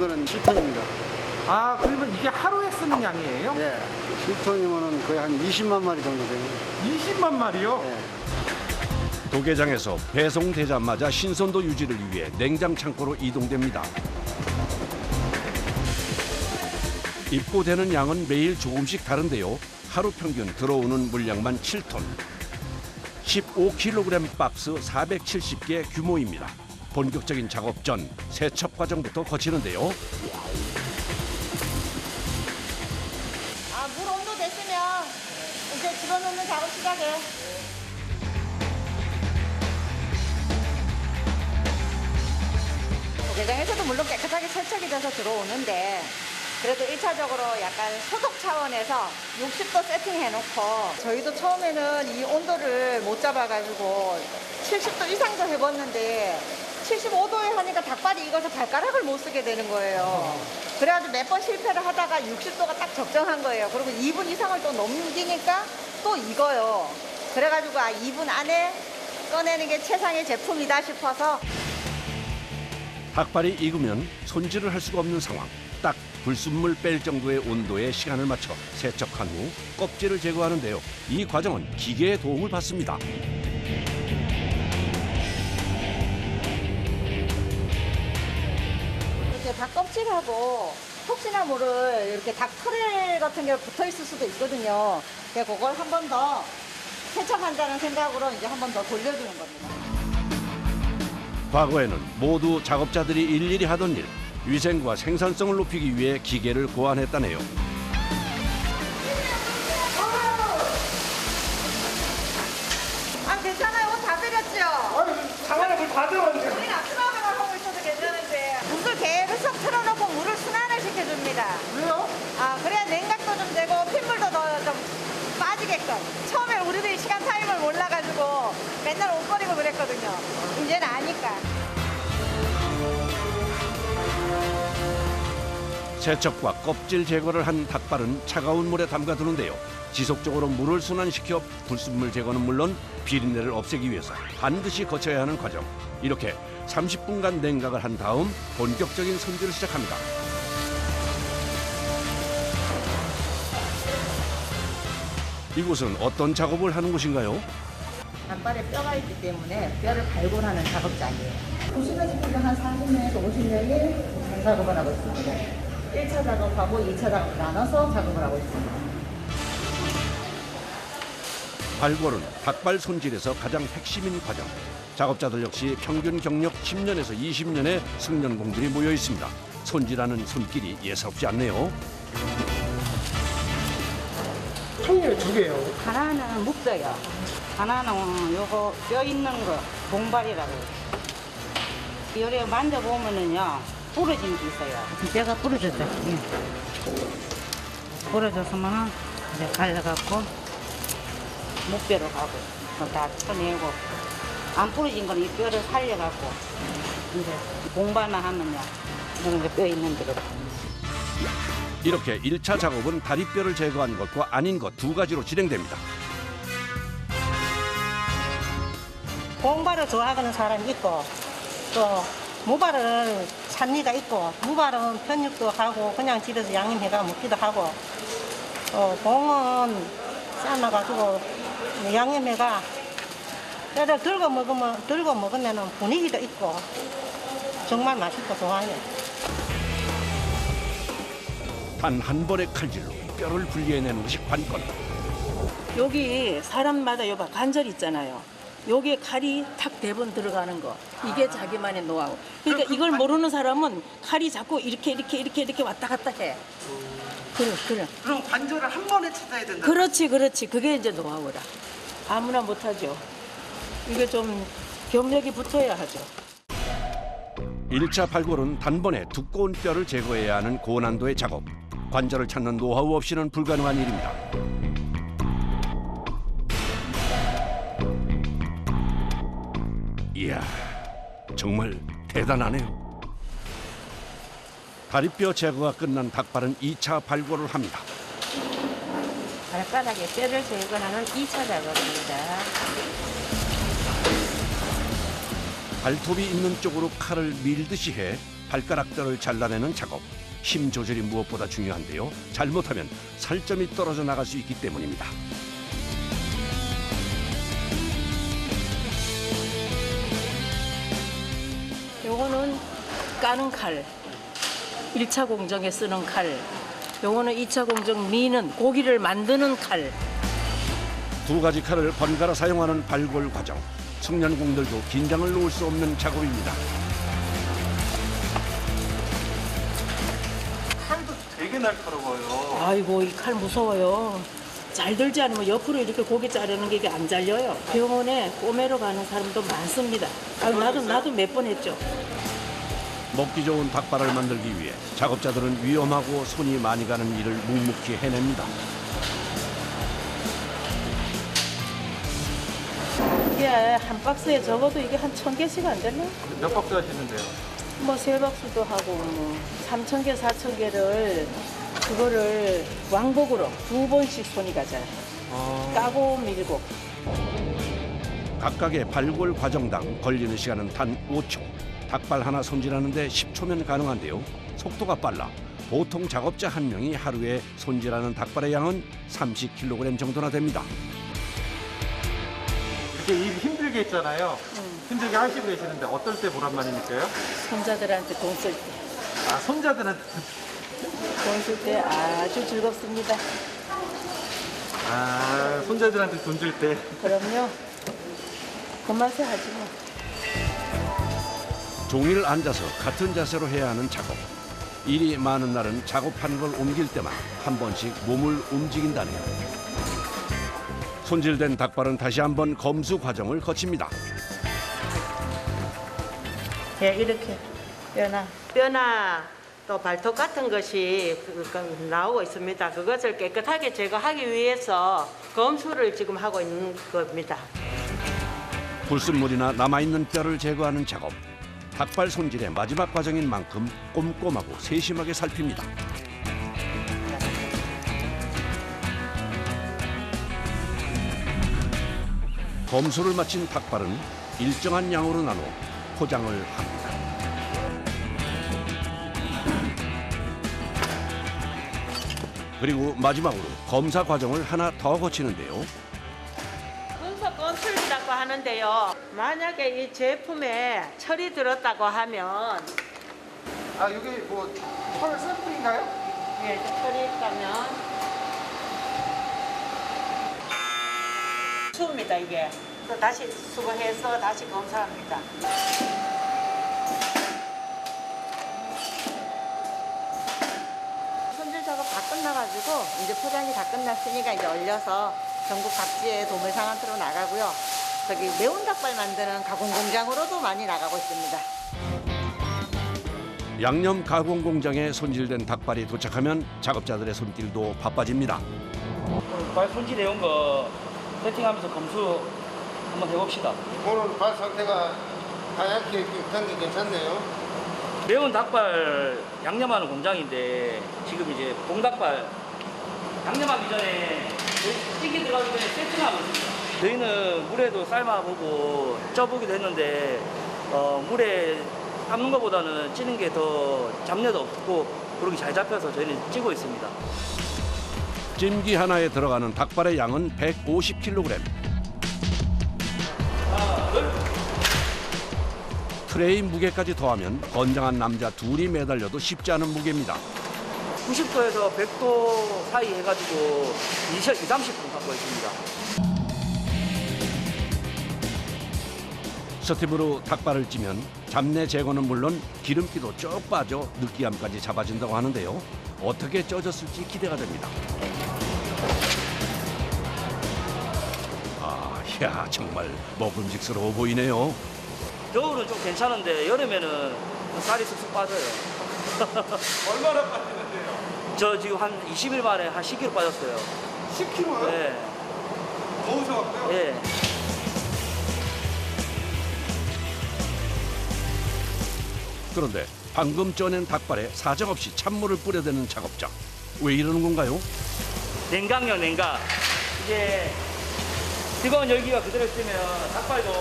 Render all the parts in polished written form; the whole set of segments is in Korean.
이거는 10톤입니다. 아, 그러면 이게 하루에 쓰는 양이에요? 예. 10톤이면 거의 한 20만 마리 정도 돼요. 20만 마리요? 예. 도계장에서 배송되자마자 신선도 유지를 위해 냉장 창고로 이동됩니다. 입고되는 양은 매일 조금씩 다른데요. 하루 평균 들어오는 물량만 7톤. 15kg 박스 470개 규모입니다. 본격적인 작업 전 세척 과정부터 거치는데요. 물 온도 됐으면 이제 집어넣는 작업 시작해. 도계장에서도 물론 깨끗하게 세척이 돼서 들어오는데 그래도 1차적으로 약간 소독 차원에서 60도 세팅해놓고 저희도 처음에는 이 온도를 못 잡아가지고 70도 이상도 해봤는데 75도에 하니까 닭발이 익어서 발가락을 못 쓰게 되는 거예요. 그래가지고 몇 번 실패를 하다가 60도가 딱 적정한 거예요. 그리고 2분 이상을 또 넘기니까 또 익어요. 그래가지고 2분 안에 꺼내는 게 최상의 제품이다 싶어서 닭발이 익으면 손질을 할 수가 없는 상황. 딱 불순물 뺄 정도의 온도에 시간을 맞춰 세척한 후 껍질을 제거하는데요. 이 과정은 기계의 도움을 받습니다. 이렇게 닭 껍질하고 혹시나 모를 이렇게 닭 털 같은 게 붙어 있을 수도 있거든요. 그래서 그걸 한 번 더 세척한다는 생각으로 이제 한 번 더 돌려주는 겁니다. 과거에는 모두 작업자들이 일일이 하던 일, 위생과 생산성을 높이기 위해 기계를 고안했다네요. 아 괜찮아요. 옷 다 빼렸죠? 장안에 물 다 들어갔는데. 우리는 앞치마만 하고 있어도 괜찮은데 물을 계속 틀어놓고 물을 순환을 시켜줍니다. 왜요? 아 그래야 냉각도 좀 되고 핏물도 더 좀 빠지게끔. 처음에 우리들이 시간 타임을 몰라가지고 맨날 옷 버리고 그랬거든요. 이제는 아니까. 세척과 껍질 제거를 한 닭발은 차가운 물에 담가두는데요. 지속적으로 물을 순환시켜 불순물 제거는 물론 비린내를 없애기 위해서 반드시 거쳐야 하는 과정. 이렇게 30분간 냉각을 한 다음 본격적인 손질을 시작합니다. 이곳은 어떤 작업을 하는 곳인가요? 닭발에 뼈가 있기 때문에 뼈를 발굴하는 작업장이에요. 보시다시피 한 40명에서 50명이 작업을 하고 있습니다. 1차 작업하고 2차 작업 나눠서 작업을 하고 있습니다. 발골은 닭발 손질에서 가장 핵심인 과정. 작업자들 역시 평균 경력 10년에서 20년의 승련공들이 모여 있습니다. 손질하는 손길이 예사롭지 않네요. 통일에 두 개요. 하나는 묵져요. 하나는 요거 뼈 있는 거 봉발이라고. 요래 만져보면은요 부러진 게 있어요. 뼈가 부러졌어요. 부러졌으면은 이제 갈라갖고 목뼈로 가고 다 쳐내고 안 부러진 거는 이 뼈를 살려갖고 이제 봉발만 하면요 이런 게 뼈 있는 대로. 이렇게 1차 작업은 다리뼈를 제거한 것과 아닌 것 두 가지로 진행됩니다. 봉발을 좋아하는 사람이 있고 또 무발을 찾는 이가 있고 무발은 편육도 하고 그냥 집에서 양념해가 먹기도 하고 봉은 삶아가지고 양념해가 뼈를 들고 먹으면 분위기도 있고 정말 맛있고 좋아요. 단 한 번의 칼질로 뼈를 분리해내는 것이 관건. 여기 사람마다 여봐 관절 있잖아요. 여기에 칼이 탁 대번 들어가는 거. 이게 자기만의 노하우. 그러니까 이걸 모르는 사람은 칼이 자꾸 이렇게 왔다 갔다 해. 그래. 그럼 관절을 한 번에 찾아야 된다. 그렇지. 그게 이제 노하우라. 아무나 못하죠. 이게 좀 경력이 붙어야 하죠. 1차 발골은 단번에 두꺼운 뼈를 제거해야 하는 고난도의 작업. 관절을 찾는 노하우 없이는 불가능한 일입니다. 이야, 정말 대단하네요. 다리뼈 제거가 끝난 닭발은 2차 발골을 합니다. 발바닥에 뼈를 제거하는 2차 작업입니다. 발톱이 있는 쪽으로 칼을 밀듯이 해 발가락뼈를 잘라내는 작업. 힘 조절이 무엇보다 중요한데요. 잘못하면 살점이 떨어져 나갈 수 있기 때문입니다. 요거는 까는 칼, 1차 공정에 쓰는 칼. 요거는 2차 공정 미는 고기를 만드는 칼. 두 가지 칼을 번갈아 사용하는 발골 과정. 청년공들도 긴장을 놓을 수 없는 작업입니다. 칼도 되게 날카로워요. 아이고, 이 칼 무서워요. 잘 들지 않으면 옆으로 이렇게 고기 자르는 게 이게 안 잘려요. 병원에 꼬매러 가는 사람도 많습니다. 나도 몇 번 했죠. 먹기 좋은 닭발을 만들기 위해 작업자들은 위험하고 손이 많이 가는 일을 묵묵히 해냅니다. 이게 한 박스에 적어도 이게 한 1,000개씩 안 되나? 몇 박스 하시는데요? 뭐 3박스도 하고 뭐 3,000개, 4,000개를 그거를 왕복으로 2번씩 손이 가잖아요. 까고 밀고. 각각의 발골 과정당 걸리는 시간은 단 5초. 닭발 하나 손질하는데 10초면 가능한데요. 속도가 빨라 보통 작업자 한 명이 하루에 손질하는 닭발의 양은 30kg 정도나 됩니다. 이렇게 일 힘들게 했잖아요. 힘들게 하시고 계시는데 어떨 때 보람만입니까요? 손자들한테 돈 쓸 때. 아, 손자들한테. 돈 쓸 때 아주 즐겁습니다. 아, 손자들한테 돈 줄 때. 그럼요. 그 맛에 하지 뭐. 종일 앉아서 같은 자세로 해야 하는 작업. 일이 많은 날은 작업한 걸 옮길 때만 한 번씩 몸을 움직인다네요. 손질된 닭발은 다시 한번 검수 과정을 거칩니다. 예, 이렇게 뼈나 또 발톱 같은 것이 나오고 있습니다. 그것을 깨끗하게 제거하기 위해서 검수를 지금 하고 있는 겁니다. 불순물이나 남아있는 뼈를 제거하는 작업. 닭발 손질의 마지막 과정인 만큼 꼼꼼하고 세심하게 살핍니다. 검수를 마친 닭발은 일정한 양으로 나눠 포장을 합니다. 그리고 마지막으로 검사 과정을 하나 더 거치는데요. 분석 검출이라고 하는데요. 만약에 이 제품에 철이 들었다고 하면 아, 여기 뭐, 철 샘플인가요? 예, 철이 있다면 수입니다 이게. 또 다시 수거해서 다시 검사합니다. 손질 작업 다 끝나가지고 이제 포장이 다 끝났으니까 이제 얼려서 전국 각지에 도매상한테로 나가고요. 저기 매운 닭발 만드는 가공 공장으로도 많이 나가고 있습니다. 양념 가공 공장에 손질된 닭발이 도착하면 작업자들의 손길도 바빠집니다. 발 손질해온 거 세팅하면서 검수 한번 해봅시다. 오늘 발 상태가 하얗게 된게 괜찮네요. 매운 닭발 양념하는 공장인데 지금 이제 봉닭발 양념하기 전에 찌개 들어가기 전에 세팅하고 있습니다. 저희는 물에도 삶아보고 쪄보기도 했는데 물에 삶는 것보다는 찌는 게 더 잡내도 없고 그렇게 잘 잡혀서 저희는 찌고 있습니다. 찜기 하나에 들어가는 닭발의 양은 150kg. 트레이 무게까지 더하면 건장한 남자 둘이 매달려도 쉽지 않은 무게입니다. 90도에서 100도 사이 해가지고 20, 30분 갖고 있습니다. 스팀으로 닭발을 찌면 잡내 제거는 물론 기름기도 쭉 빠져 느끼함까지 잡아진다고 하는데요. 어떻게 쪄졌을지 기대가 됩니다. 야, 정말 먹음직스러워 보이네요. 겨울은 좀 괜찮은데 여름에는 살이 쑥쑥 빠져요. 얼마나 빠지는데요? 저 지금 한 20일 만에 한 10kg 빠졌어요. 10kg요? 네. 더우셔갖고요? 예. 그런데 방금 쪄낸 닭발에 사정없이 찬물을 뿌려대는 작업자. 왜 이러는 건가요? 냉각용 냉각. 이게 뜨거운 열기가 그대로 있으면 닭발도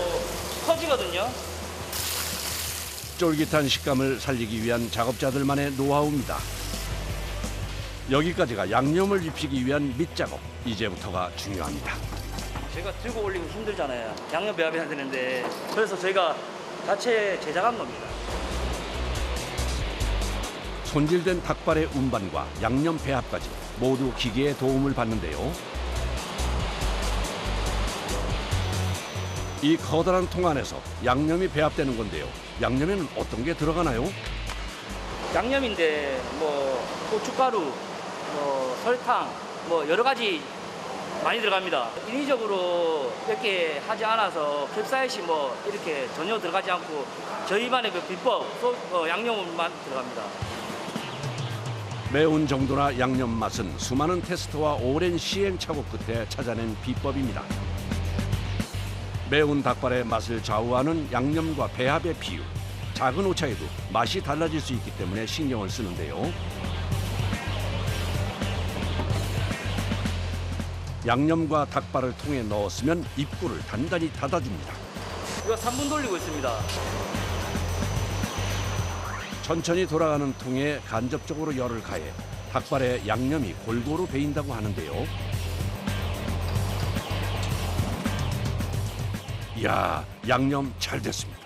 커지거든요. 쫄깃한 식감을 살리기 위한 작업자들만의 노하우입니다. 여기까지가 양념을 입히기 위한 밑작업. 이제부터가 중요합니다. 제가 들고 올리고 힘들잖아요. 양념 배합해야 되는데 그래서 저희가 자체 제작한 겁니다. 손질된 닭발의 운반과 양념 배합까지 모두 기계의 도움을 받는데요. 이 커다란 통 안에서 양념이 배합되는 건데요. 양념에는 어떤 게 들어가나요? 양념인데 뭐 고춧가루, 뭐 설탕, 뭐 여러 가지 많이 들어갑니다. 인위적으로 이렇게 하지 않아서 캡사이신 뭐 이렇게 전혀 들어가지 않고 저희만의 그 비법 양념만 들어갑니다. 매운 정도나 양념 맛은 수많은 테스트와 오랜 시행착오 끝에 찾아낸 비법입니다. 매운 닭발의 맛을 좌우하는 양념과 배합의 비율. 작은 오차에도 맛이 달라질 수 있기 때문에 신경을 쓰는데요. 양념과 닭발을 통에 넣었으면 입구를 단단히 닫아줍니다. 이거 3분 돌리고 있습니다. 천천히 돌아가는 통에 간접적으로 열을 가해 닭발에 양념이 골고루 배인다고 하는데요. 이야, 양념 잘 됐습니다.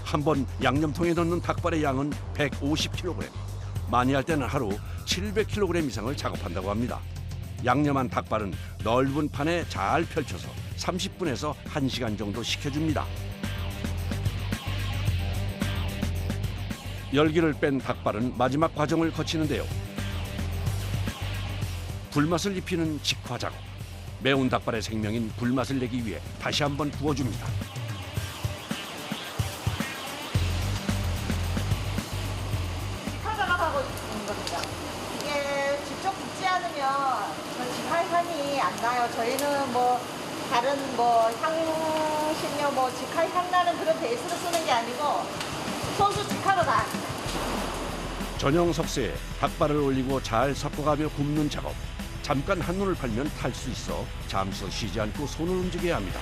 한번 양념통에 넣는 닭발의 양은 150kg. 많이 할 때는 하루 700kg 이상을 작업한다고 합니다. 양념한 닭발은 넓은 판에 잘 펼쳐서 30분에서 1시간 정도 식혀줍니다. 열기를 뺀 닭발은 마지막 과정을 거치는데요. 불맛을 입히는 직화 작업. 매운 닭발의 생명인 불맛을 내기 위해 다시 한번 구워줍니다. 직화 작업하고 있는 겁니다. 이게 직접 굽지 않으면 직화 향이 안 나요. 저희는 뭐 다른 뭐 향신료 뭐 직화 향 나는 그런 베이스를 쓰는 게 아니고 소수 직화로 다. 전용 석쇠에 닭발을 올리고 잘 섞어가며 굽는 작업. 잠깐 한눈을 팔면 탈 수 있어 잠시 쉬지 않고 손을 움직여야 합니다.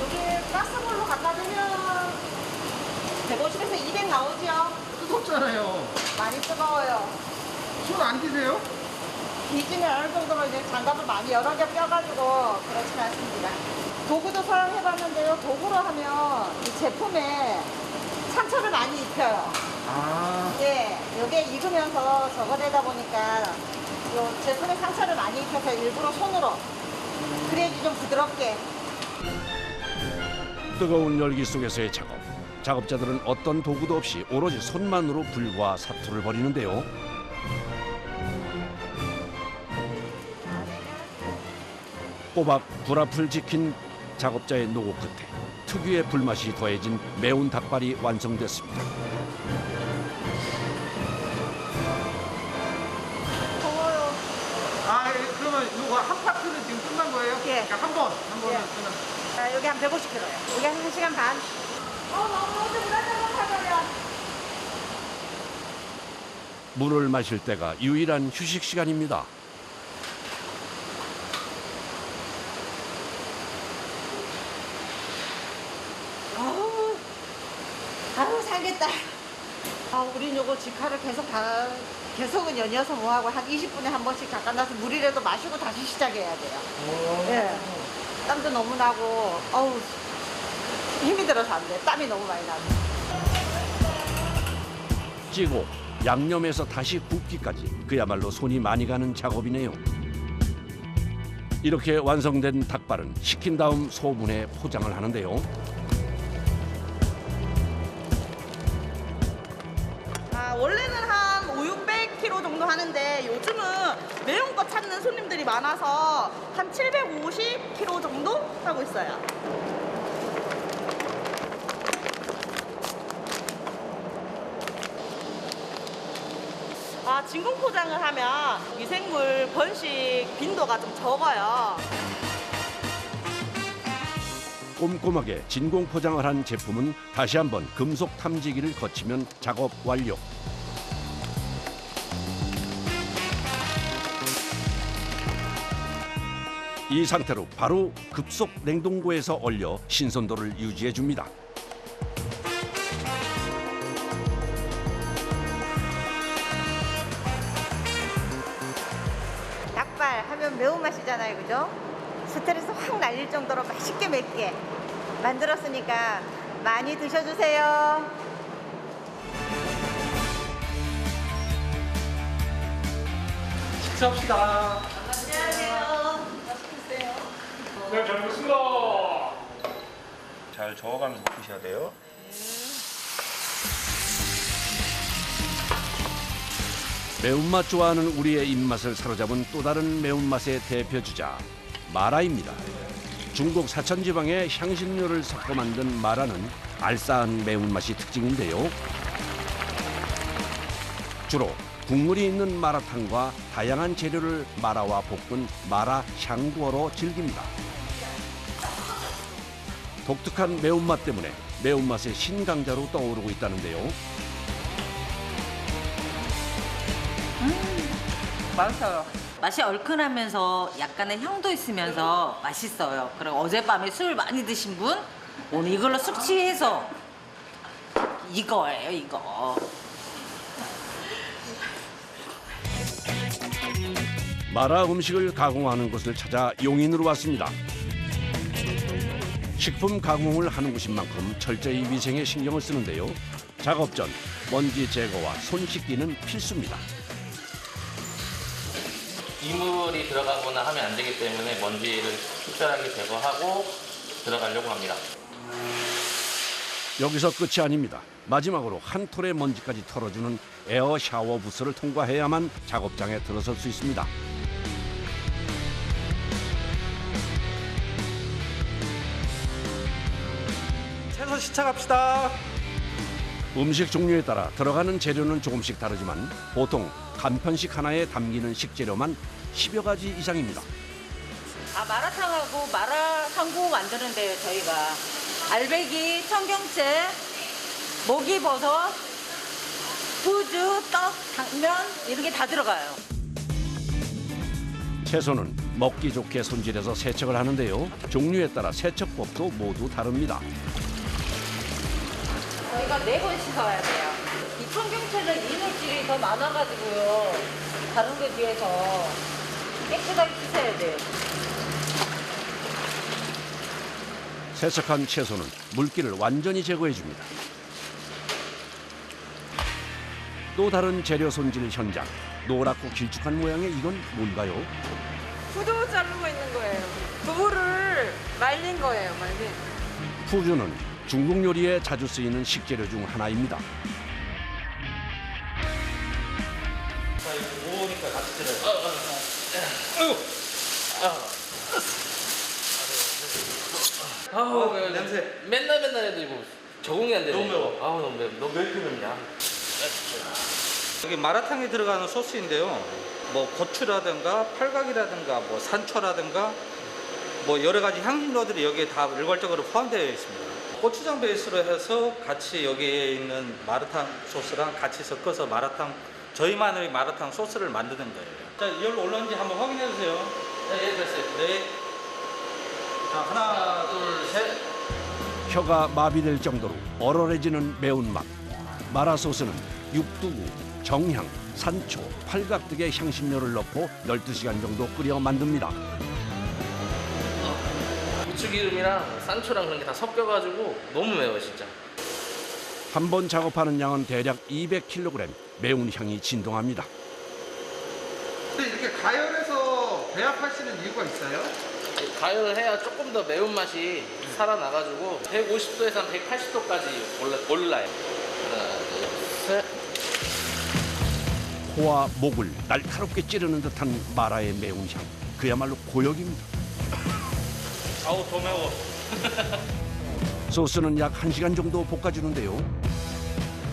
여기 가스불로 갖다 대면 150에서 200 나오죠? 뜨겁잖아요. 많이 뜨거워요. 손 안 끼세요? 뒤지면 어느 정도로 이제 장갑을 많이 여러 개 껴가지고 그렇진 않습니다. 도구도 사용해봤는데요. 도구로 하면 이 제품에 상처를 많이 입혀요. 아, 예, 이게 익으면서 저거 되다 보니까 이 제품에 상처를 많이 입혀서 일부러 손으로 그래야지 좀 부드럽게. 뜨거운 열기 속에서의 작업. 작업자들은 어떤 도구도 없이 오로지 손만으로 불과 사투를 벌이는데요. 꼬박 불 앞을 지킨 작업자의 노고 끝에 특유의 불맛이 더해진 매운 닭발이 완성됐습니다. 더워요. 아, 그러면 이거 한 파트는 지금 끝난 거예요? 예. 그러니까 한 번은 예. 끝난. 아, 여기 한 150kg요. 여기 한 1시간 반. 너무 불안정하면. 물을 마실 때가 유일한 휴식 시간입니다. 아우 살겠다. 아, 우린 요거 직화를 계속은 연이어서 뭐하고 한 20분에 한 번씩 잠깐 나서 물이라도 마시고 다시 시작해야 돼요. 예. 땀도 너무 나고, 어우, 힘이 들어서 안 돼. 땀이 너무 많이 나고. 찌고 양념에서 다시 굽기까지 그야말로 손이 많이 가는 작업이네요. 이렇게 완성된 닭발은 식힌 다음 소분해 포장을 하는데요. 원래는 한 500-600kg 정도 하는데 요즘은 매운 거 찾는 손님들이 많아서 한 750kg 정도 하고 있어요. 진공 포장을 하면 미생물 번식 빈도가 좀 적어요. 꼼꼼하게 진공 포장을 한 제품은 다시 한번 금속 탐지기를 거치면 작업 완료. 이 상태로 바로 급속 냉동고에서 얼려 신선도를 유지해 줍니다. 닭발 하면 매운맛이잖아요, 그죠? 스트레스 확 날릴 정도로 맛있게 맵게 만들었으니까 많이 드셔주세요. 식사합시다. 안녕하세요. 네, 잘 먹겠습니다. 잘 저어가면서 드셔야 돼요. 매운맛 좋아하는 우리의 입맛을 사로잡은 또 다른 매운맛의 대표 주자 마라입니다. 중국 사천지방의 향신료를 섞어 만든 마라는 알싸한 매운맛이 특징인데요. 주로 국물이 있는 마라탕과 다양한 재료를 마라와 볶은 마라 샹구어로 즐깁니다. 독특한 매운맛 때문에 매운맛의 신강자로 떠오르고 있다는데요. 맛있어요. 맛이 얼큰하면서 약간의 향도 있으면서 맛있어요. 그리고 어젯밤에 술 많이 드신 분 오늘 이걸로 숙취해서 이거예요, 이거. 마라 음식을 가공하는 곳을 찾아 용인으로 왔습니다. 식품 가공을 하는 곳인 만큼 철저히 위생에 신경을 쓰는데요. 작업 전 먼지 제거와 손 씻기는 필수입니다. 이물이 들어가거나 하면 안 되기 때문에 먼지를 특별하게 제거하고 들어가려고 합니다. 여기서 끝이 아닙니다. 마지막으로 한 톨의 먼지까지 털어주는 에어 샤워 부스를 통과해야만 작업장에 들어설 수 있습니다. 채소 시작합시다. 음식 종류에 따라 들어가는 재료는 조금씩 다르지만 보통 간편식 하나에 담기는 식재료만 10여 가지 이상입니다. 마라탕하고 마라 샹구 만드는데요, 저희가. 알배기, 청경채, 목이버섯, 후주, 떡, 당면 이런 게 다 들어가요. 채소는 먹기 좋게 손질해서 세척을 하는데요. 종류에 따라 세척법도 모두 다릅니다. 저희가 4번 씻어야 돼요. 이 청경채는 이물질이 더 많아가지고요. 다른 데 비해서 깨끗하게 씻어야 돼요. 세척한 채소는 물기를 완전히 제거해 줍니다. 또 다른 재료 손질 현장. 노랗고 길쭉한 모양의 이건 뭔가요? 구두 자르고 있는 거예요. 두부를 말린 거예요, 말린. 푸주는 중국 요리에 자주 쓰이는 식재료 중 하나입니다. 자, 이거 모으니까 같이 들어요. 아우, 냄새. 맨날 해도 이거 적응이 안 되네. 너무 매워. 아우, 너무 매워. 너 왜 이렇게 맵냐? 여기 마라탕에 들어가는 소스인데요. 뭐 고추라든가 팔각이라든가 뭐 산초라든가 뭐 여러 가지 향신료들이 여기에 다 일괄적으로 포함되어 있습니다. 고추장 베이스로 해서 같이 여기에 있는 마라탕 소스랑 같이 섞어서 마라탕 저희만의 마라탕 소스를 만드는 거예요. 자, 열로 올라온지 한번 확인해 주세요. 네, 됐어요. 네. 자, 하나, 둘, 셋. 혀가 마비될 정도로 얼얼해지는 매운맛. 마라 소스는 육두부, 정향, 산초, 팔각 등의 향신료를 넣고 12시간 정도 끓여 만듭니다. 고추기름이랑 산초랑 그런 게 다 섞여가지고 너무 매워 진짜. 한 번 작업하는 양은 대략 200kg. 매운 향이 진동합니다. 근데 이렇게 가열해서 배합하시는 이유가 있어요? 가열을 해야 조금 더 매운맛이 살아나가지고 150도에서 한 180도까지 올라요. 하나, 둘, 셋. 코와 목을 날카롭게 찌르는 듯한 마라의 매운 향. 그야말로 고역입니다. 아우, 더 매워. 소스는 약 1시간 정도 볶아주는데요.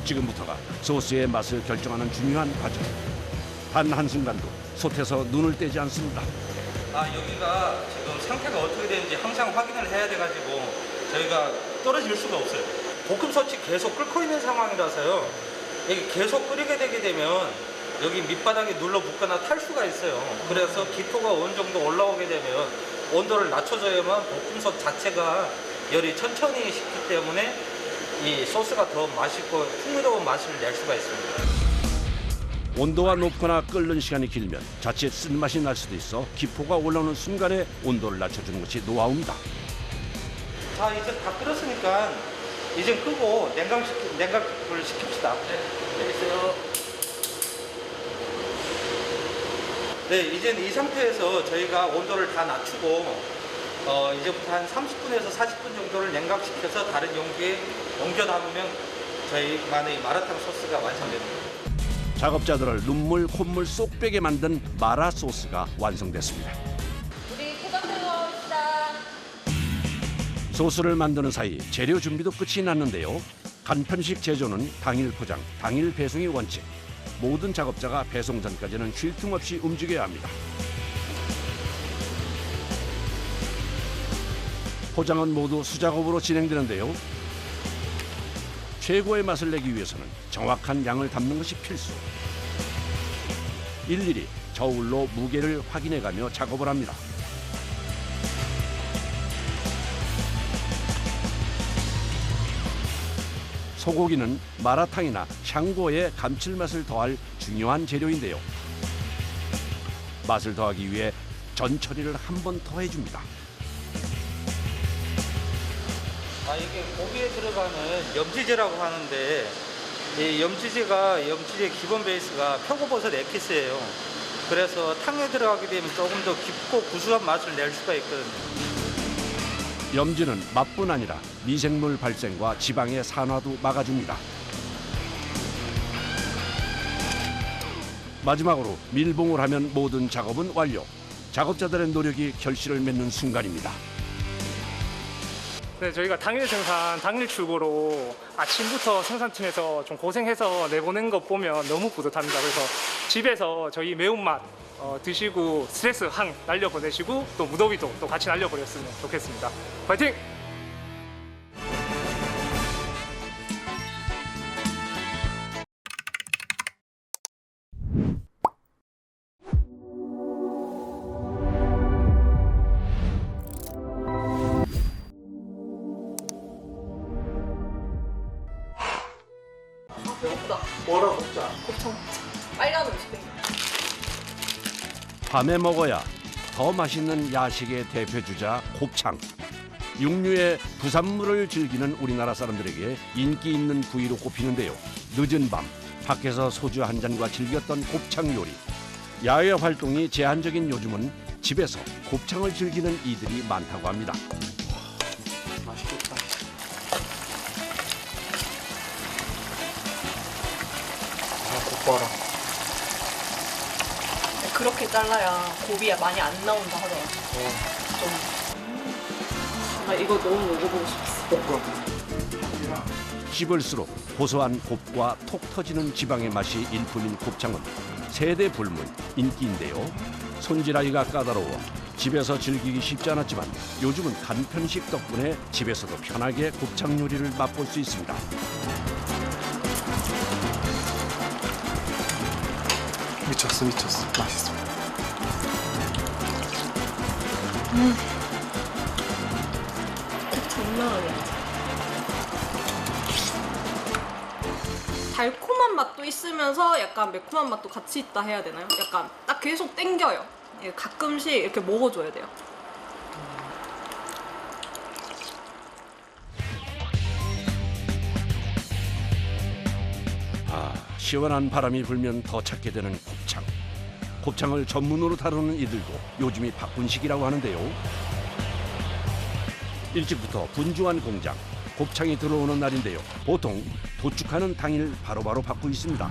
지금부터가 소스의 맛을 결정하는 중요한 과정. 단 한순간도 솥에서 눈을 떼지 않습니다. 여기가 지금 상태가 어떻게 되는지 항상 확인을 해야 돼가지고 저희가 떨어질 수가 없어요. 볶음솥이 계속 끓고 있는 상황이라서요. 여기 계속 끓이게 되게 되면 여기 밑바닥에 눌러붙거나 탈 수가 있어요. 그래서 기포가 어느 정도 올라오게 되면 온도를 낮춰줘야만 볶음솥 자체가 열이 천천히 식기 때문에 이 소스가 더 맛있고 풍미로운 맛을 낼 수가 있습니다. 온도가 높거나 끓는 시간이 길면 자칫 쓴맛이 날 수도 있어 기포가 올라오는 순간에 온도를 낮춰주는 것이 노하우입니다. 자, 이제 다 끓었으니까 이제 끄고 냉각을 시킵시다. 알겠어요. 네, 이제 이 상태에서 저희가 온도를 다 낮추고 이제부터 한 30분에서 40분 정도를 냉각시켜서 다른 용기에 옮겨 담으면 저희만의 마라탕 소스가 완성됩니다. 작업자들을 눈물 콧물 쏙 빼게 만든 마라 소스가 완성됐습니다. 우리 포장 들어갑시다. 소스를 만드는 사이 재료 준비도 끝이 났는데요. 간편식 제조는 당일 포장, 당일 배송이 원칙. 모든 작업자가 배송 전까지는 쉴 틈 없이 움직여야 합니다. 포장은 모두 수작업으로 진행되는데요. 최고의 맛을 내기 위해서는 정확한 양을 담는 것이 필수. 일일이 저울로 무게를 확인해가며 작업을 합니다. 소고기는 마라탕이나 샹궈의 감칠맛을 더할 중요한 재료인데요. 맛을 더하기 위해 전 처리를 한 번 더 해줍니다. 이게 고기에 들어가는 염지제라고 하는데 이 염지제 기본 베이스가 표고버섯 에키스예요. 그래서 탕에 들어가게 되면 조금 더 깊고 구수한 맛을 낼 수가 있거든요. 염지는 맛뿐 아니라 미생물 발생과 지방의 산화도 막아줍니다. 마지막으로 밀봉을 하면 모든 작업은 완료. 작업자들의 노력이 결실을 맺는 순간입니다. 네, 저희가 당일 생산, 당일 출고로 아침부터 생산팀에서 좀 고생해서 내보낸 것 보면 너무 뿌듯합니다. 그래서 집에서 저희 매운맛 드시고 스트레스 항 날려보내시고 또 무더위도 또 같이 날려버렸으면 좋겠습니다. 파이팅! 배고프다. 뭐라 먹자. 곱창. 빨간 음식. 밤에 먹어야 더 맛있는 야식의 대표 주자 곱창. 육류의 부산물을 즐기는 우리나라 사람들에게 인기 있는 부위로 꼽히는데요. 늦은 밤 밖에서 소주 한 잔과 즐겼던 곱창 요리. 야외 활동이 제한적인 요즘은 집에서 곱창을 즐기는 이들이 많다고 합니다. 맛있겠다. 곱봐라. 그렇게 잘라야 고비가 많이 안 나온다 하더라고요. 이거 너무 먹어보고 싶었어. 씹을수록 고소한 곱과 톡 터지는 지방의 맛이 일품인 곱창은 세대 불문 인기인데요. 손질하기가 까다로워 집에서 즐기기 쉽지 않았지만 요즘은 간편식 덕분에 집에서도 편하게 곱창 요리를 맛볼 수 있습니다. 미쳤어. 맛있어. 장난 아니야. 달콤한 맛도 있으면서 약간 매콤한 맛도 같이 있다 해야 되나요? 약간 딱 계속 땡겨요. 가끔씩 이렇게 먹어줘야 돼요. 시원한 바람이 불면 더 찾게 되는 곱창. 곱창을 전문으로 다루는 이들도 요즘이 바쁜 시기라고 하는데요. 일찍부터 분주한 공장, 곱창이 들어오는 날인데요. 보통 도축하는 당일 바로바로 받고 있습니다.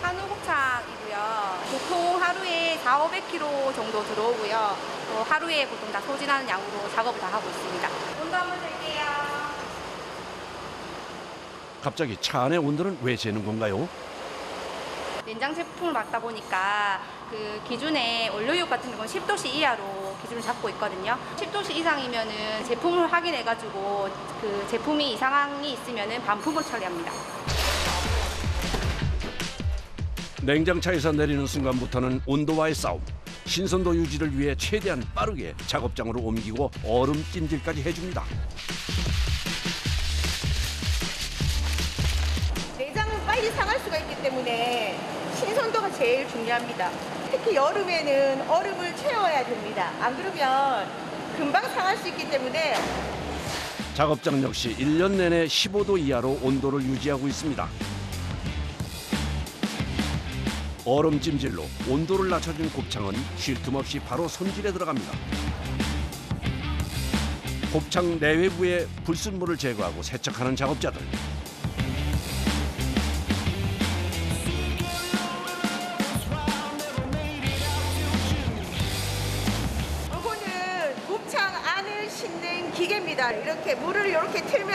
한우 곱창이고요. 보통 하루에 400~500kg 정도 들어오고요. 또 하루에 보통 다 소진하는 양으로 작업을 다 하고 있습니다. 온도 한번 잴게요. 갑자기 차 안의 온도는 왜 재는 건가요? 냉장 제품을 맡다 보니까 그 기준에 원료육 같은 건 10도씨 이하로 기준을 잡고 있거든요. 10도씨 이상이면은 제품을 확인해가지고 그 제품이 이상이 있으면은 반품을 처리합니다. 냉장차에서 내리는 순간부터는 온도와의 싸움. 신선도 유지를 위해 최대한 빠르게 작업장으로 옮기고 얼음 찜질까지 해줍니다. 내장은 빨리 상할 수가 있기 때문에 신선도가 제일 중요합니다. 특히 여름에는 얼음을 채워야 됩니다. 안 그러면 금방 상할 수 있기 때문에 작업장 역시 1년 내내 15도 이하로 온도를 유지하고 있습니다. 얼음 찜질로 온도를 낮춰준 곱창은 쉴 틈 없이 바로 손질에 들어갑니다. 곱창 내외부의 불순물을 제거하고 세척하는 작업자들. 이거는 곱창 안을 씻는 기계입니다. 이렇게 물을 이렇게 틀면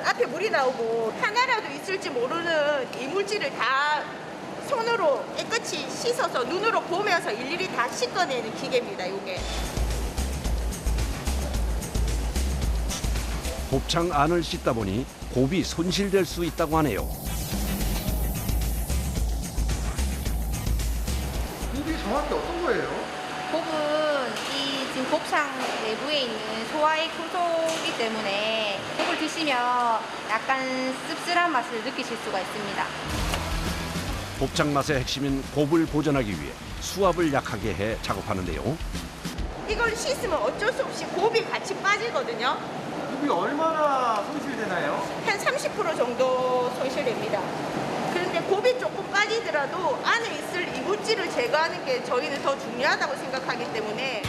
앞에 물이 나오고 하나라도 있을지 모르는 이물질을 다 손으로 깨끗이 씻어서 눈으로 보면서 일일이 다 씻어내는 기계입니다. 이게. 곱창 안을 씻다 보니 곱이 손실될 수 있다고 하네요. 곱이 정확히 어떤 거예요? 곱은 이 지금 곱창 내부에 있는 소화액 효소이기 때문에 곱을 드시면 약간 씁쓸한 맛을 느끼실 수가 있습니다. 곱창 맛의 핵심인 곱을 보존하기 위해 수압을 약하게 해 작업하는데요. 이걸 씻으면 어쩔 수 없이 곱이 같이 빠지거든요. 곱이 얼마나 손실되나요? 한 30% 정도 손실됩니다. 그런데 곱이 조금 빠지더라도 안에 있을 이물질을 제거하는 게 저희는 더 중요하다고 생각하기 때문에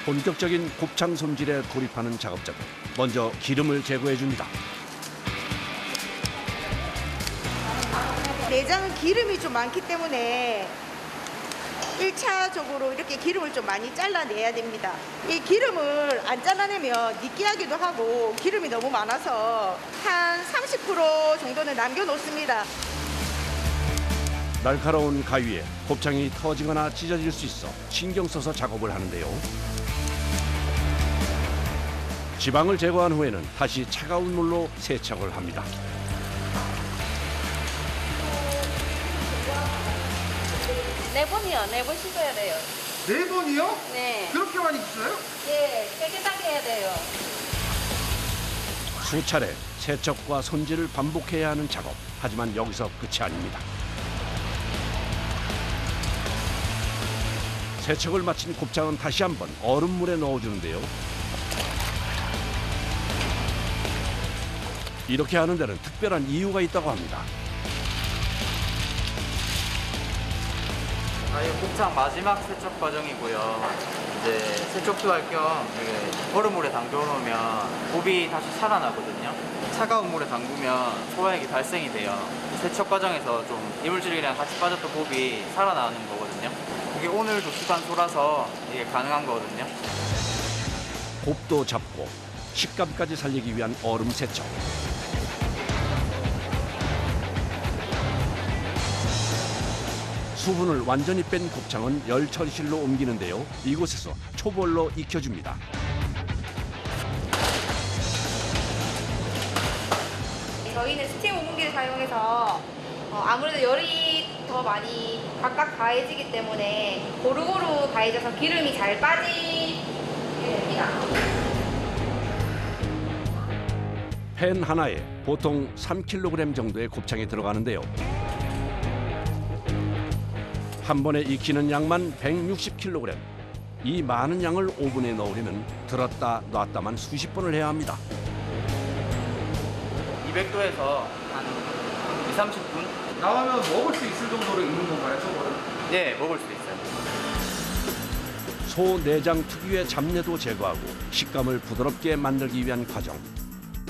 본격적인 곱창 손질에 돌입하는 작업자들. 먼저 기름을 제거해 줍니다. 내장은 기름이 좀 많기 때문에 1차적으로 이렇게 기름을 좀 많이 잘라내야 됩니다. 이 기름을 안 잘라내면 느끼하기도 하고 기름이 너무 많아서 한 30% 정도는 남겨놓습니다. 날카로운 가위에 곱창이 터지거나 찢어질 수 있어 신경 써서 작업을 하는데요. 지방을 제거한 후에는 다시 차가운 물로 세척을 합니다. 네 번 씻어야 돼요. 4번이요? 네. 그렇게 많이 씻어요? 예, 깨끗하게 해야 돼요. 수차례 세척과 손질을 반복해야 하는 작업. 하지만 여기서 끝이 아닙니다. 세척을 마친 곱창은 다시 한번 얼음물에 넣어주는데요. 이렇게 하는 데는 특별한 이유가 있다고 합니다. 이 곱창 마지막 세척 과정이고요. 이제 세척도 할 겸 얼음물에 담궈 놓으면 곱이 다시 살아나거든요. 차가운 물에 담그면 소화액이 발생이 돼요. 세척 과정에서 좀 이물질이랑 같이 빠졌던 곱이 살아나는 거거든요. 그게 오늘 2시간 돌아서 이게 가능한 거거든요. 곱도 잡고 식감까지 살리기 위한 얼음 세척. 수분을 완전히 뺀 곱창은 열처리실로 옮기는데요. 이곳에서 초벌로 익혀줍니다. 저희는 스팀 오븐기를 사용해서 아무래도 열이 더 많이 각각 가해지기 때문에 고루고루 가해져서 기름이 잘 빠지게 됩니다. 팬 하나에 보통 3kg 정도의 곱창이 들어가는데요. 한 번에 익히는 양만 160kg. 이 많은 양을 오븐에 넣으려면 들었다 놨다만 수십 번을 해야 합니다. 200도에서 한 2, 30분? 나오면 먹을 수 있을 정도로 익는 건가요, 저거는? 네, 먹을 수 있어요. 소 내장 특유의 잡내도 제거하고 식감을 부드럽게 만들기 위한 과정.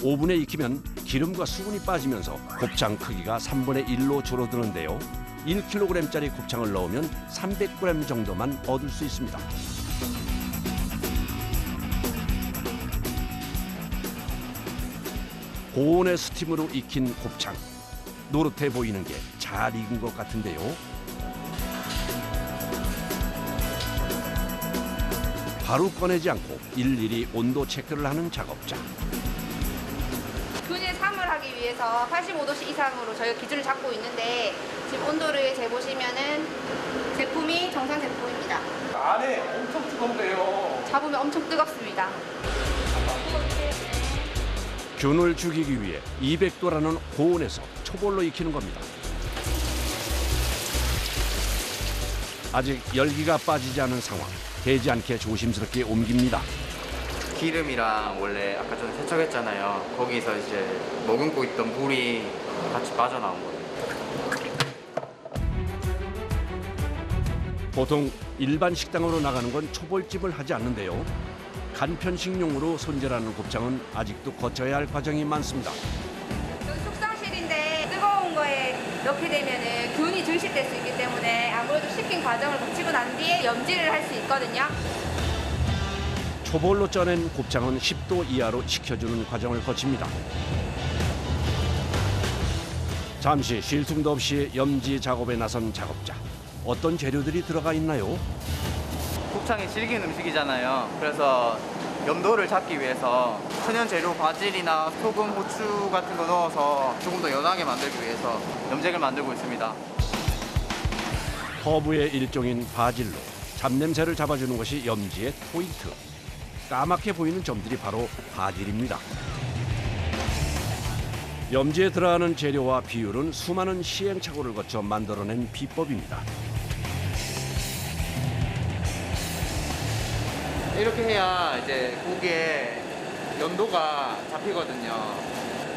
오븐에 익히면 기름과 수분이 빠지면서 곱창 크기가 3분의 1로 줄어드는데요. 1kg짜리 곱창을 넣으면 300g 정도만 얻을 수 있습니다. 고온의 스팀으로 익힌 곱창. 노릇해 보이는 게 잘 익은 것 같은데요. 바로 꺼내지 않고 일일이 온도 체크를 하는 작업자. 균일 3을 하기 위해서 85도씨 이상으로 저희가 기준을 잡고 있는데 지금 온도를 재보시면은 제품이 정상 제품입니다. 안에 엄청 뜨겁네요. 잡으면 엄청 뜨겁습니다. 균을 죽이기 위해 200도라는 고온에서 초벌로 익히는 겁니다. 아직 열기가 빠지지 않은 상황. 개지 않게 조심스럽게 옮깁니다. 기름이랑 원래 아까 전에 세척했잖아요. 거기서 이제 머금고 있던 물이 같이 빠져나온 거예요. 보통 일반 식당으로 나가는 건 초벌집을 하지 않는데요. 간편식용으로 손질하는 곱창은 아직도 거쳐야 할 과정이 많습니다. 여기 숙성실인데 뜨거운 거에 넣게 되면은 균이 증식될 수 있기 때문에 아무래도 식힌 과정을 거치고 난 뒤에 염지를 할 수 있거든요. 초벌로 쪄낸 곱창은 10도 이하로 식혀주는 과정을 거칩니다. 잠시 쉴 틈도 없이 염지 작업에 나선 작업자. 어떤 재료들이 들어가 있나요? 곱창이 질긴 음식이잖아요. 그래서 염도를 잡기 위해서 천연 재료 바질이나 소금, 후추 같은 거 넣어서 조금 더 연하게 만들기 위해서 염색을 만들고 있습니다. 허브의 일종인 바질로 잡냄새를 잡아주는 것이 염지의 포인트. 까맣게 보이는 점들이 바로 바질입니다. 염지에 들어가는 재료와 비율은 수많은 시행착오를 거쳐 만들어낸 비법입니다. 이렇게 해야 이제 고기에 연도가 잡히거든요.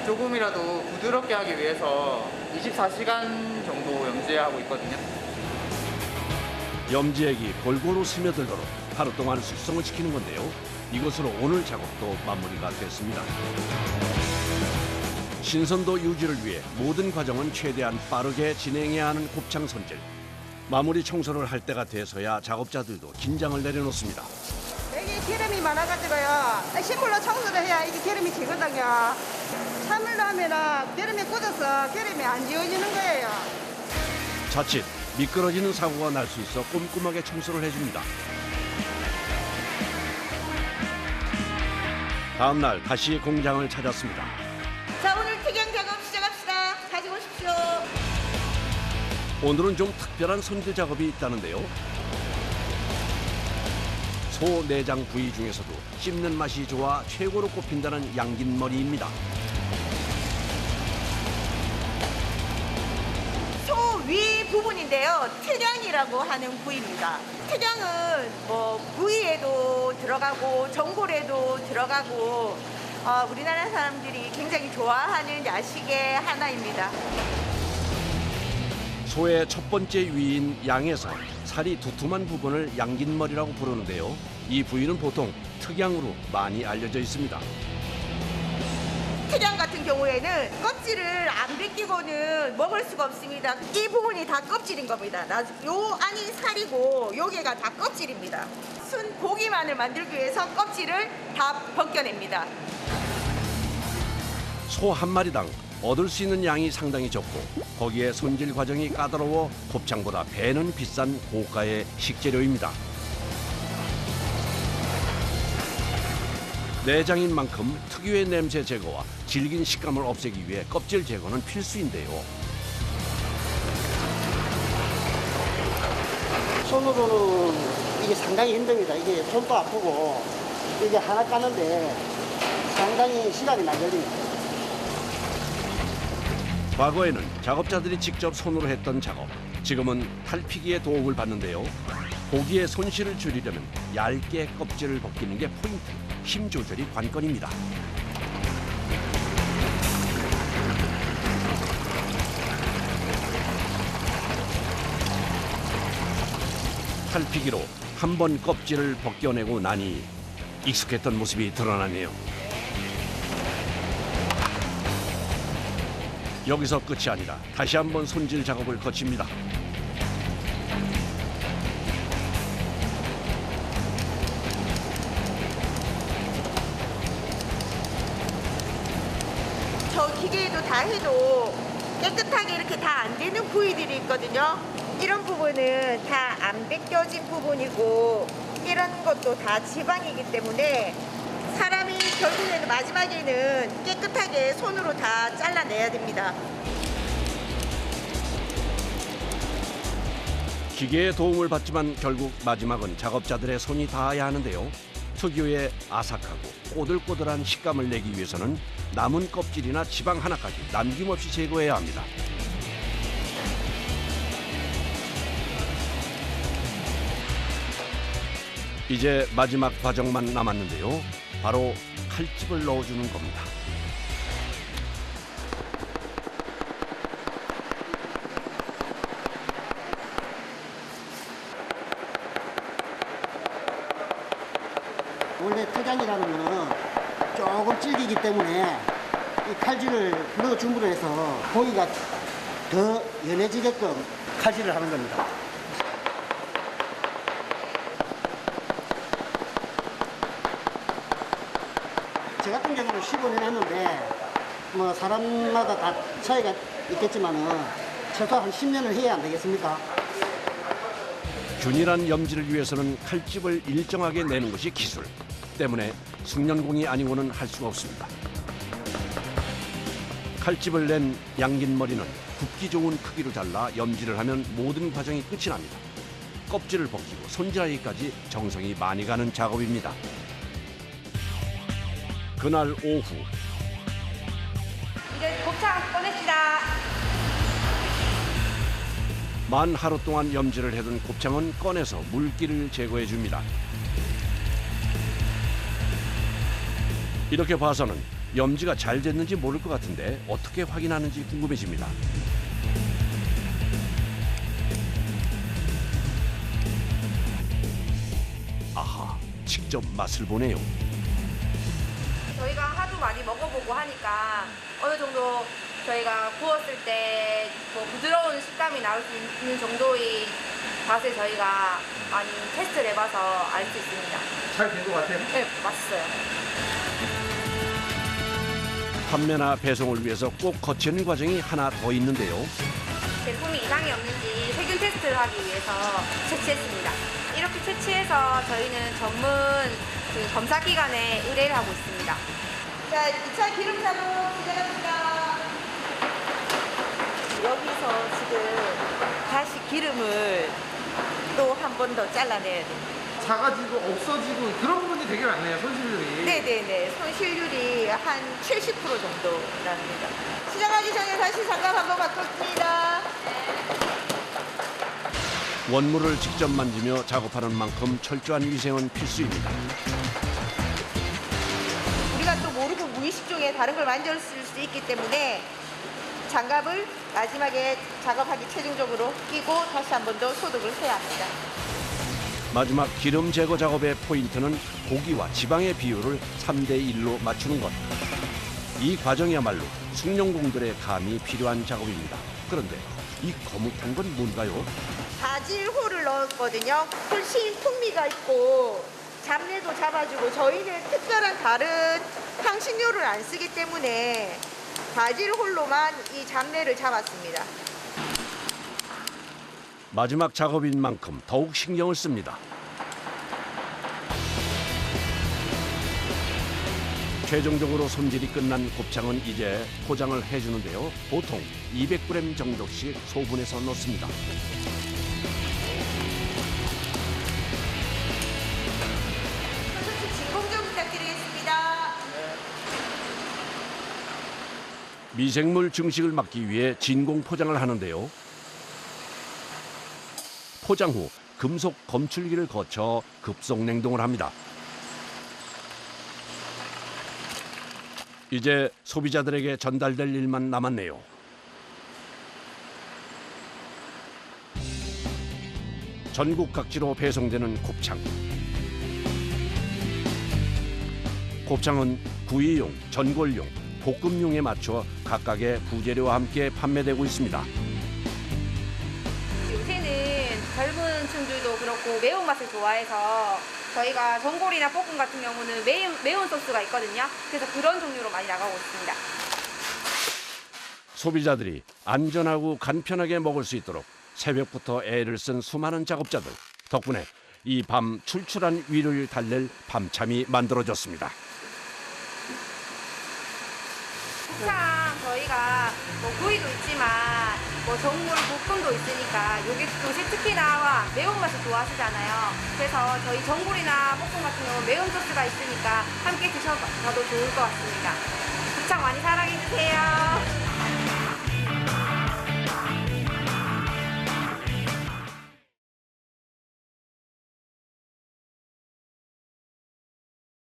조금이라도 부드럽게 하기 위해서 24시간 정도 염지하고 있거든요. 염지액이 골고루 스며들도록 하루 동안 숙성을 시키는 건데요. 이것으로 오늘 작업도 마무리가 됐습니다. 신선도 유지를 위해 모든 과정은 최대한 빠르게 진행해야 하는 곱창 손질. 마무리 청소를 할 때가 돼서야 작업자들도 긴장을 내려놓습니다. 여기 기름이 많아가지고요. 식물로 청소를 해야 이게 기름이 지거든요. 찬물로 하면은 기름이 굳어서 기름이 안 지워지는 거예요. 자칫 미끄러지는 사고가 날 수 있어 꼼꼼하게 청소를 해줍니다. 다음 날 다시 공장을 찾았습니다. 자, 오늘 특양 작업 시작합시다. 가지고 오십시오. 오늘은 좀 특별한 손질 작업이 있다는데요. 소 내장 부위 중에서도 씹는 맛이 좋아 최고로 꼽힌다는 양긴머리입니다. 소 위 부분인데요. 특양이라고 하는 부위입니다. 특양은 뭐 부위에도 들어가고 전골에도 들어가고 우리나라 사람들이 굉장히 좋아하는 야식의 하나입니다. 소의 첫 번째 위인 양에서 살이 두툼한 부분을 양긴머리라고 부르는데요. 이 부위는 보통 특양으로 많이 알려져 있습니다. 특양 같은 경우에는 껍질을 안 벗기고는 먹을 수가 없습니다. 이 부분이 다 껍질인 겁니다. 요 안이 살이고 요게가 다 껍질입니다. 순 고기만을 만들기 위해서 껍질을 다 벗겨냅니다. 소 한 마리당 얻을 수 있는 양이 상당히 적고 거기에 손질 과정이 까다로워 곱창보다 배는 비싼 고가의 식재료입니다. 내장인 만큼 특유의 냄새 제거와 질긴 식감을 없애기 위해 껍질 제거는 필수인데요. 손으로는 이게 상당히 힘듭니다. 이게 손도 아프고 이게 하나 까는데 상당히 시간이 많이 걸립니다. 과거에는 작업자들이 직접 손으로 했던 작업, 지금은 탈피기의 도움을 받는데요. 고기의 손실을 줄이려면 얇게 껍질을 벗기는 게 포인트, 힘 조절이 관건입니다. 탈피기로 한 번 껍질을 벗겨내고 나니 익숙했던 모습이 드러나네요. 여기서 끝이 아니라 다시 한번 손질 작업을 거칩니다. 저 기계에도 다 해도 깨끗하게 이렇게 다 안 되는 부위들이 있거든요. 이런 부분은 다 안 벗겨진 부분이고 이런 것도 다 지방이기 때문에 사람이 결국에는 마지막에는 깨끗하게 손으로 다 잘라내야 됩니다. 기계의 도움을 받지만 결국 마지막은 작업자들의 손이 닿아야 하는데요. 특유의 아삭하고 꼬들꼬들한 식감을 내기 위해서는 남은 껍질이나 지방 하나까지 남김없이 제거해야 합니다. 이제 마지막 과정만 남았는데요. 바로 칼집을 넣어주는 겁니다. 원래 토장이라는 거는 조금 질기기 때문에 이 칼질을 넣어줌으로 해서 고기가 더 연해지게끔 칼질을 하는 겁니다. 저 같은 경우는 15년 했는데 뭐 사람마다 다 차이가 있겠지만은 최소 한 10년을 해야 안 되겠습니까? 균일한 염지를 위해서는 칼집을 일정하게 내는 것이 기술. 때문에 숙련공이 아니고는 할 수가 없습니다. 칼집을 낸 양긴 머리는 굽기 좋은 크기로 잘라 염지를 하면 모든 과정이 끝이 납니다. 껍질을 벗기고 손질하기까지 정성이 많이 가는 작업입니다. 그날 오후 이제 곱창 꺼냅시다. 만 하루 동안 염지를 해둔 곱창은 꺼내서 물기를 제거해 줍니다. 이렇게 봐서는 염지가 잘 됐는지 모를 것 같은데 어떻게 확인하는지 궁금해집니다. 아하, 직접 맛을 보네요. 저희가 하도 많이 먹어보고 하니까 어느 정도 저희가 구웠을 때 뭐 부드러운 식감이 나올 수 있는 정도의 맛을 저희가 많이 테스트를 해봐서 알 수 있습니다. 잘 된 것 같아요? 네, 맛있어요. 판매나 배송을 위해서 꼭 거치는 과정이 하나 더 있는데요. 제품이 이상이 없는지 세균 테스트를 하기 위해서 채취했습니다. 이렇게 채취해서 저희는 전문 그 검사 기관에 의뢰를 하고 있습니다. 자, 2차 기름 작업 시작합니다. 여기서 지금 다시 기름을 또 한 번 더 잘라내야 됩니다. 작아지고 없어지고 그런 부분이 되게 많네요, 손실률이. 네네네. 손실률이 한 70% 정도 납니다. 시작하기 전에 다시 장갑 한번 바꿨습니다. 원물을 직접 만지며 작업하는 만큼 철저한 위생은 필수입니다. 우리가 또 모르고 무의식 중에 다른 걸 만졌을 수 있기 때문에 장갑을 마지막에 작업하기 최종적으로 끼고 다시 한 번 더 소독을 해야 합니다. 마지막 기름 제거 작업의 포인트는 고기와 지방의 비율을 3대1로 맞추는 것. 이 과정이야말로 숙련공들의 감이 필요한 작업입니다. 그런데 이 거뭇한 건 뭔가요? 바질호를 넣었거든요. 훨씬 풍미가 있고 잡내도 잡아주고 저희는 특별한 다른 향신료를 안 쓰기 때문에 바질홀로만 이 잡내를 잡았습니다. 마지막 작업인 만큼 더욱 신경을 씁니다. 최종적으로 손질이 끝난 곱창은 이제 포장을 해주는데요. 보통 200g 정도씩 소분해서 넣습니다. 선생님 진공 좀 부탁드리겠습니다. 미생물 증식을 막기 위해 진공 포장을 하는데요. 포장 후 금속 검출기를 거쳐 급속 냉동을 합니다. 이제 소비자들에게 전달될 일만 남았네요. 전국 각지로 배송되는 곱창. 곱창은 구이용, 전골용, 볶음용에 맞춰 각각의 부재료와 함께 판매되고 있습니다. 요새는 젊은 층들도 그렇고 매운맛을 좋아해서 저희가 전골이나 볶음 같은 경우는 매운 소스가 있거든요. 그래서 그런 종류로 많이 나가고 있습니다. 소비자들이 안전하고 간편하게 먹을 수 있도록 새벽부터 애를 쓴 수많은 작업자들 덕분에 이 밤 출출한 위를 달랠 밤참이 만들어졌습니다. 곱창 저희가 뭐 구이도 있지만 뭐 전골 볶음도 있으니까 요게 또 특히나 매운맛을 좋아하시잖아요. 그래서 저희 전골이나 볶음 같은 경우 매운 소스가 있으니까 함께 드셔봐도 좋을 것 같습니다. 곱창 많이 사랑해주세요.